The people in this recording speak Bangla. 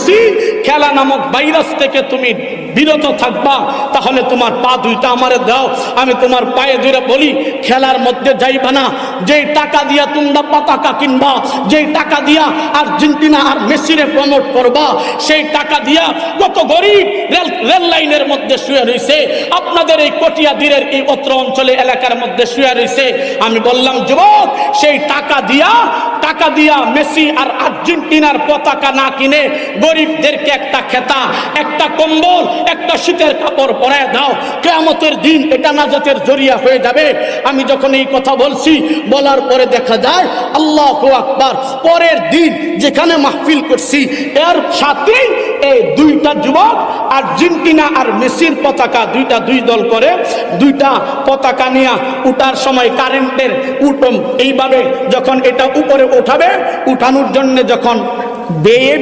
মেসি, খেলা নামক ভাইরাস থেকে তুমি বিরত থাকবা, তাহলে তোমার পা দুইটা আমারে দাও, আমি তোমার পায়ে ধরে বলি খেলার মধ্যে যাইবা না। যেই টাকা দিয়া তোমরা পতাকা কিনবা, যেই টাকা দিয়া আর্জেন্টিনা আর মেসিরে প্রমোট করবা, সেই টাকা দিয়া কত গরিব রেল লাইনের মধ্যে শুয়ে রয়েছে, আপনাদের এই কটিয়াদিরের এই অত্র অঞ্চলে এলাকার মধ্যে শুয়ে রয়েছে। আমি বললাম যুবক, সেই টাকা দিয়া মেসি আর আর্জেন্টিনার পতাকা না কিনে গরিবদেরকে একটা খেতা, একটা কম্বল, একটা শীতের কাপড় পরায় দাও, কিয়ামতের দিন এটা নাজাতের জরিয়া হয়ে যাবে। আমি যখন এই কথা বলছি, বলার পরে দেখা যায় আল্লাহু আকবার, পরের দিন যেখানে মাহফিল করছি এর সাথে এই দুইটা যুবক আর্জেন্টিনা আর মেসির পতাকা দুই দল করে দুইটা পতাকা নিয়ে উঠার সময় কারেন্টের এইভাবে যখন এটা উপরে উঠাবে, উঠানোর জন্য যখন বেয়ে